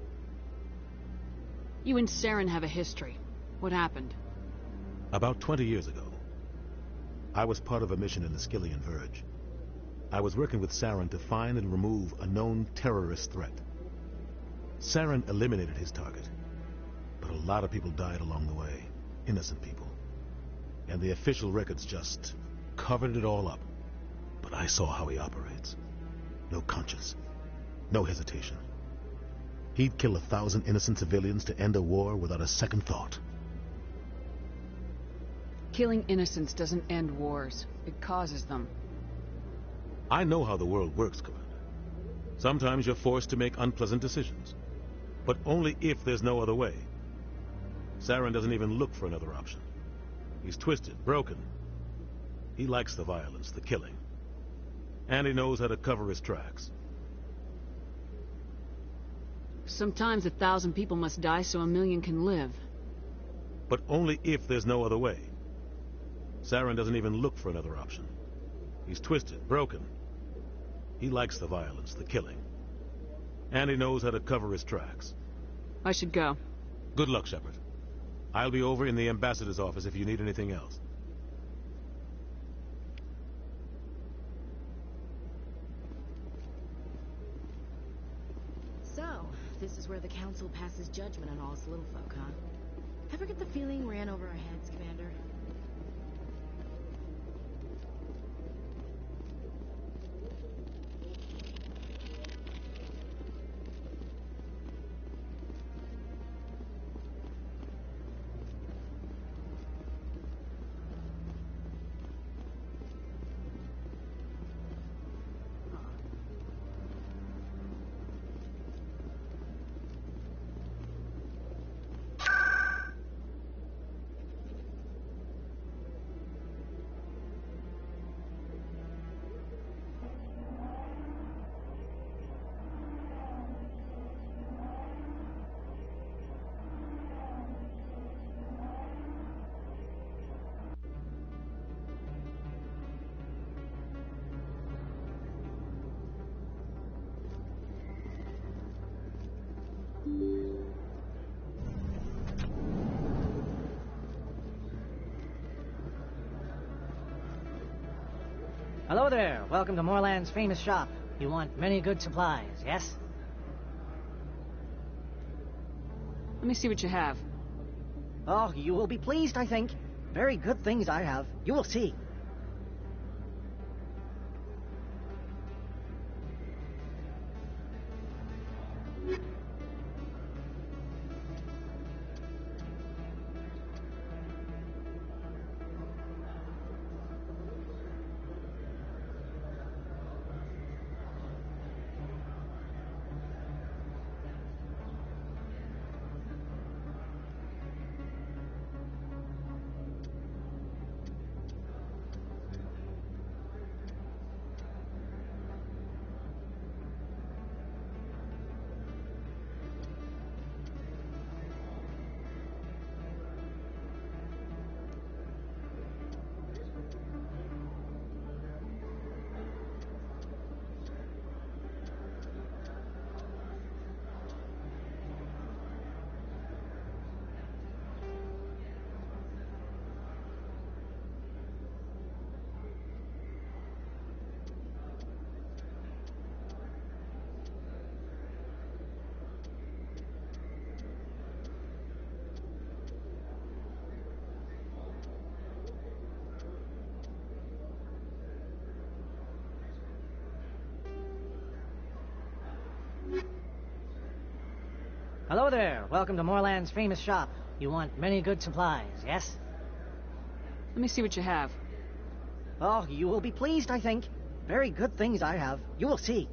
You and Saren have a history. What happened? About 20 years ago, I was part of a mission in the Skillian Verge. I was working with Saren to find and remove a known terrorist threat. Saren eliminated his target, but a lot of people died along the way, innocent people. And the official records just covered it all up. But I saw how he operates. No conscience, no hesitation. He'd kill 1,000 innocent civilians to end a war without a second thought. Killing innocents doesn't end wars. It causes them. I know how the world works, Commander. Sometimes you're forced to make unpleasant decisions. But only if there's no other way. Saren doesn't even look for another option. He's twisted, broken. He likes the violence, the killing. And he knows how to cover his tracks. Sometimes 1,000 people must die so 1,000,000 can live. But only if there's no other way. Saren doesn't even look for another option. He's twisted, broken. He likes the violence, the killing. And he knows how to cover his tracks. I should go. Good luck, Shepard. I'll be over in the ambassador's office if you need anything else. So, this is where the Council passes judgment on all us little folk, huh? Ever get the feeling ran over our heads, Commander? Hello there. Welcome to Moorland's famous shop. You want many good supplies, yes? Let me see what you have. Oh, you will be pleased, I think. Very good things I have. You will see. Hello there. Welcome to Moorland's famous shop. You want many good supplies, yes? Let me see what you have. Oh, you will be pleased, I think. Very good things I have. You will see.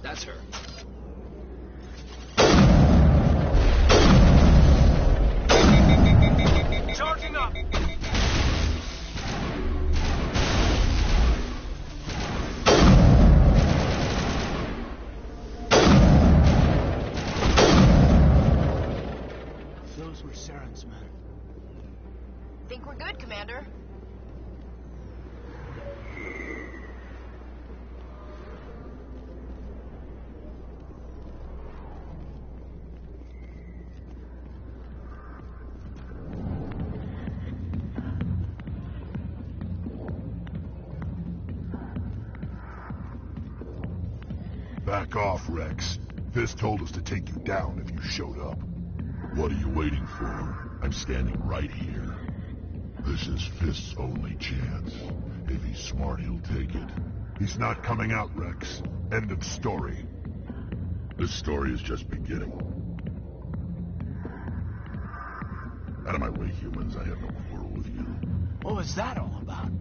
That's her. Charging up! Those were Saren's men. Think we're good, Commander. Back off, Rex. Fisk told us to take you down if you showed up. What are you waiting for? I'm standing right here. This is Fisk's only chance. If he's smart, he'll take it. He's not coming out, Rex. End of story. This story is just beginning. Out of my way, humans. I have no quarrel with you. What was that all about?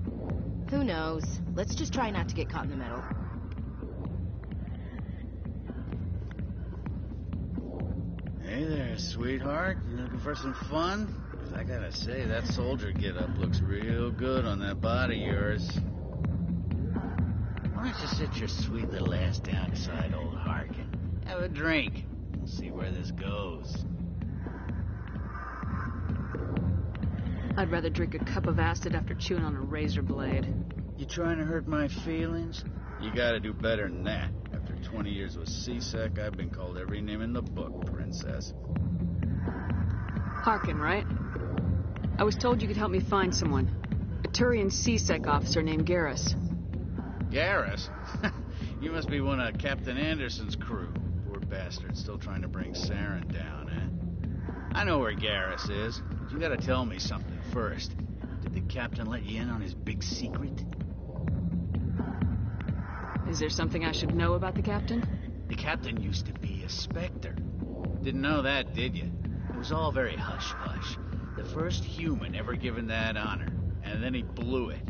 Who knows? Let's just try not to get caught in the middle. Hey there, sweetheart. You looking for some fun? 'Cause I gotta say, that soldier get-up looks real good on that body of yours. Why don't you sit your sweet little ass down beside old Harkin? Have a drink. We'll see where this goes. I'd rather drink a cup of acid after chewing on a razor blade. You trying to hurt my feelings? You gotta do better than that. After 20 years with C-Sec, I've been called every name in the book, princess. Harkin, right? I was told you could help me find someone. A Turian C-Sec officer named Garrus. Garrus? You must be one of Captain Anderson's crew. Poor bastard, still trying to bring Saren down, eh? I know where Garrus is. But you gotta tell me something first. Did the captain let you in on his big secret? Is there something I should know about the captain? The captain used to be a Spectre. Didn't know that, did you? It was all very hush-hush. The first human ever given that honor. And then he blew it.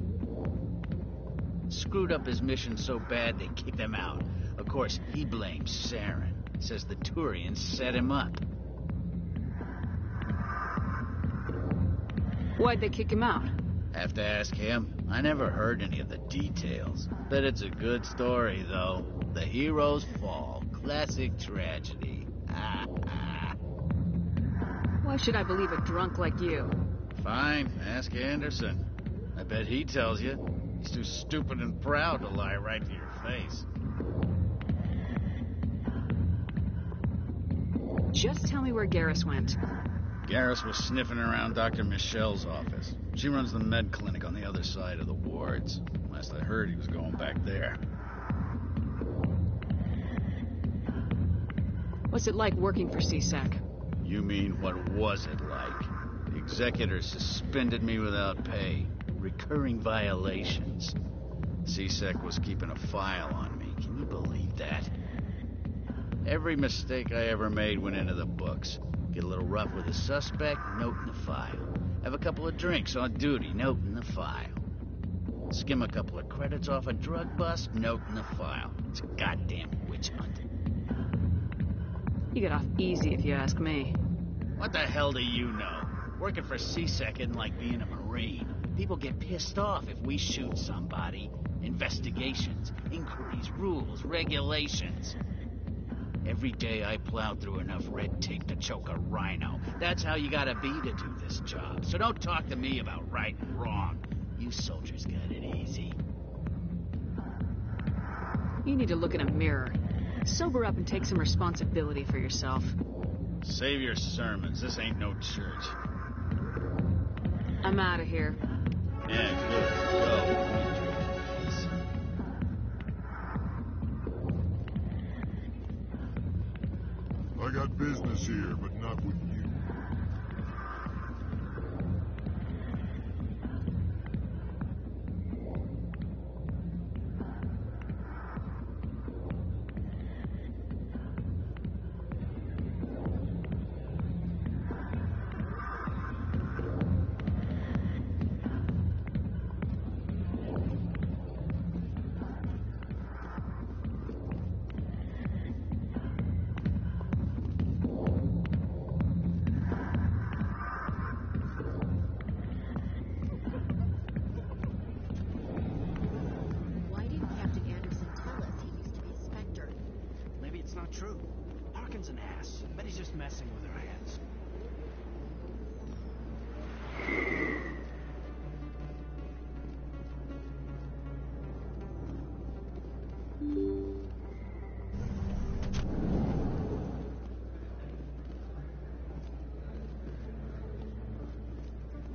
Screwed up his mission so bad they kicked him out. Of course, he blames Saren. Says the Turians set him up. Why'd they kick him out? Have to ask him. I never heard any of the details. Bet it's a good story, though. The heroes fall. Classic tragedy. Why should I believe a drunk like you? Fine, ask Anderson. I bet he tells you. He's too stupid and proud to lie right to your face. Just tell me where Garrus went. Garrus was sniffing around Dr. Michelle's office. She runs the med clinic on the other side of the wards. Last I heard, he was going back there. What's it like working for C-Sec? You mean, what was it like? The executor suspended me without pay. Recurring violations. C-Sec was keeping a file on me. Can you believe that? Every mistake I ever made went into the books. Get a little rough with a suspect, note in the file. Have a couple of drinks on duty, note in the file. Skim a couple of credits off a drug bust, note in the file. It's a goddamn witch hunt. You get off easy if you ask me. What the hell do you know? Working for CSEC isn't like being a Marine. People get pissed off if we shoot somebody. Investigations, inquiries, rules, regulations. Every day I plow through enough red tape to choke a rhino. That's how you gotta be to do this job. So don't talk to me about right and wrong. You soldiers got it easy. You need to look in a mirror. Sober up and take some responsibility for yourself. Save your sermons. This ain't no church. I'm out of here. Yeah, good. Go. I got business here, but not with you. True. Harkin's an ass. Bet he's just messing with our heads.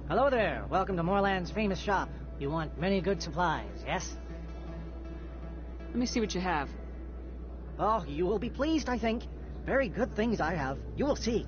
Hello there. Welcome to Moorland's famous shop. You want many good supplies, yes? Let me see what you have. Oh, you will be pleased, I think. Very good things I have. You will see.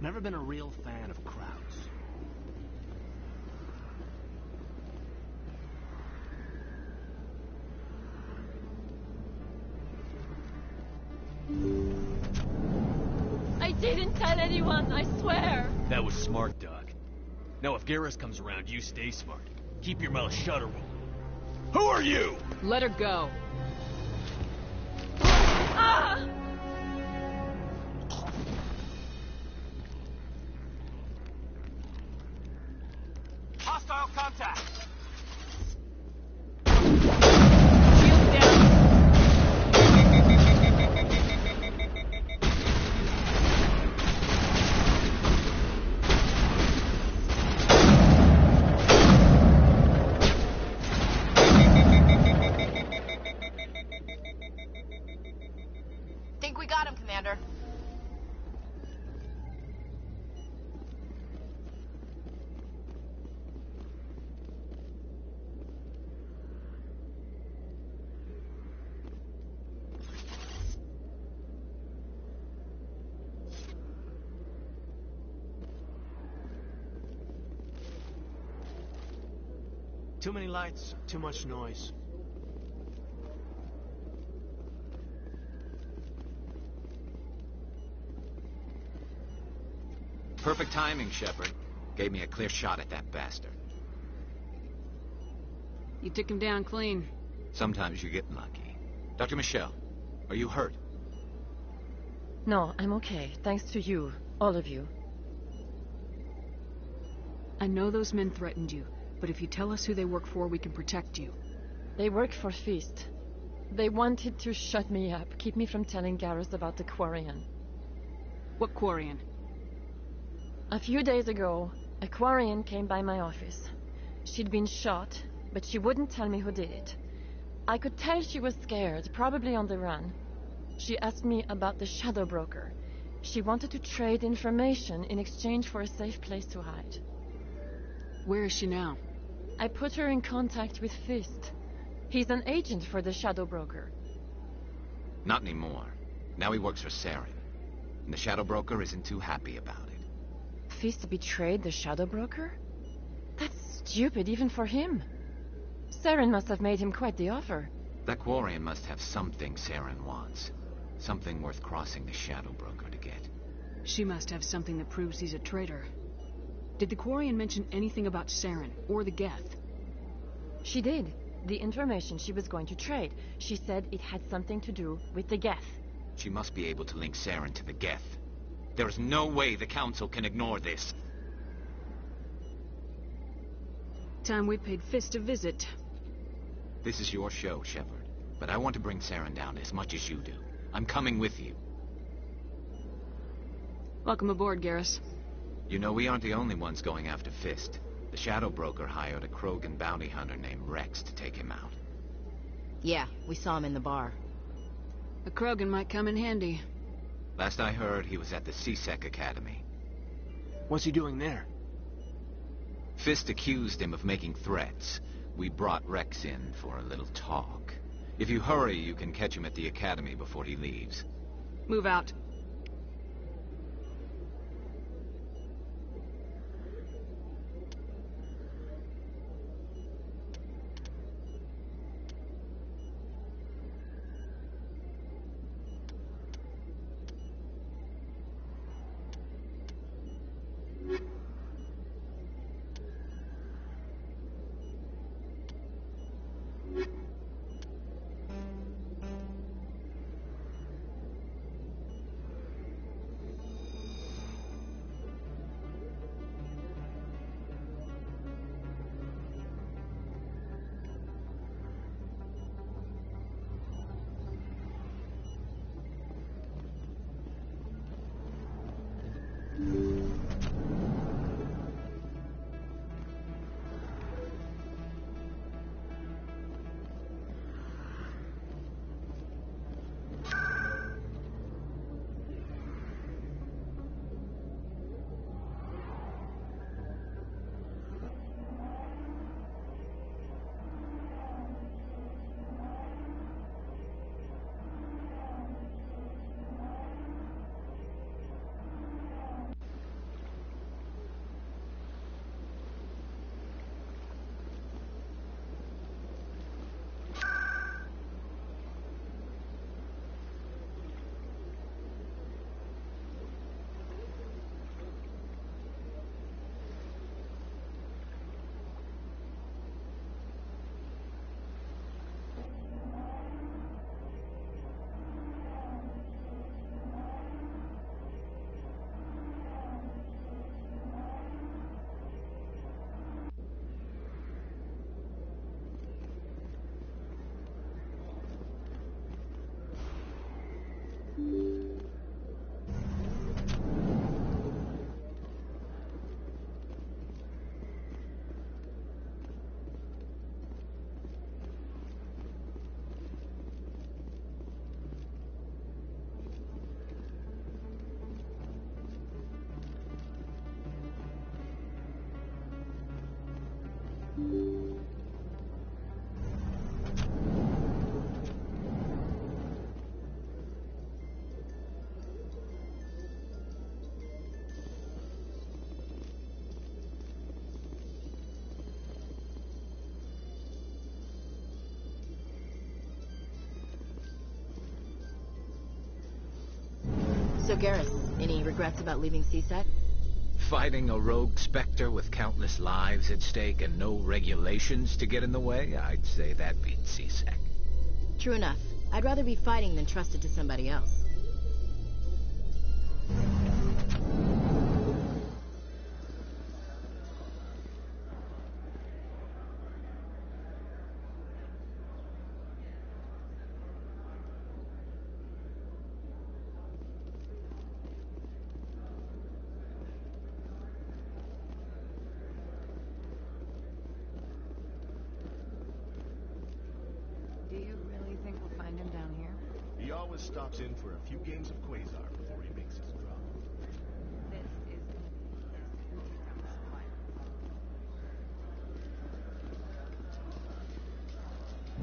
Never been a real fan of crowds. I didn't tell anyone, I swear. That was smart, Doc. Now if Garrus comes around, you stay smart. Keep your mouth shut or we'll... Who are you? Let her go. Ah! Hostile contact! Think we got him, Commander. Too many lights, too much noise. Perfect timing, Shepard. Gave me a clear shot at that bastard. You took him down clean. Sometimes you get lucky. Dr. Michelle, are you hurt? No, I'm okay. Thanks to you. All of you. I know those men threatened you, but if you tell us who they work for, we can protect you. They work for Feast. They wanted to shut me up, keep me from telling Garrus about the Quarian. What Quarian? A few days ago, a Quarian came by my office. She'd been shot, but she wouldn't tell me who did it. I could tell she was scared, probably on the run. She asked me about the Shadow Broker. She wanted to trade information in exchange for a safe place to hide. Where is she now? I put her in contact with Fist. He's an agent for the Shadow Broker. Not anymore. Now he works for Saren. And the Shadow Broker isn't too happy about it. Fist betrayed the Shadow Broker? That's stupid even for him. Saren must have made him quite the offer. That Quarian must have something Saren wants. Something worth crossing the Shadow Broker to get. She must have something that proves he's a traitor. Did the Quarian mention anything about Saren or the Geth? She did. The information she was going to trade. She said it had something to do with the Geth. She must be able to link Saren to the Geth. There is no way the Council can ignore this. Time we paid Fist a visit. This is your show, Shepard. But I want to bring Saren down as much as you do. I'm coming with you. Welcome aboard, Garrus. You know, we aren't the only ones going after Fist. The Shadow Broker hired a Krogan bounty hunter named Rex to take him out. Yeah, we saw him in the bar. A Krogan might come in handy. Last I heard, he was at the CSEC Academy. What's he doing there? Fist accused him of making threats. We brought Rex in for a little talk. If you hurry, you can catch him at the Academy before he leaves. Move out. So, Garrus, any regrets about leaving CSEC? Fighting a rogue Spectre with countless lives at stake and no regulations to get in the way? I'd say that beats CSEC. True enough. I'd rather be fighting than trusted to somebody else. Do you really think we'll find him down here? He always stops in for a few games of Quasar before he makes his drop. This is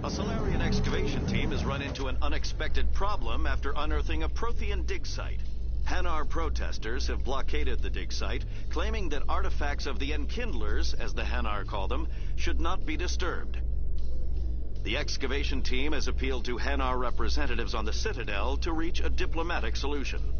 A Solarian excavation team has run into an unexpected problem after unearthing a Prothean dig site. Hanar protesters have blockaded the dig site, claiming that artifacts of the Enkindlers, as the Hanar call them, should not be disturbed. The excavation team has appealed to Hanar representatives on the Citadel to reach a diplomatic solution.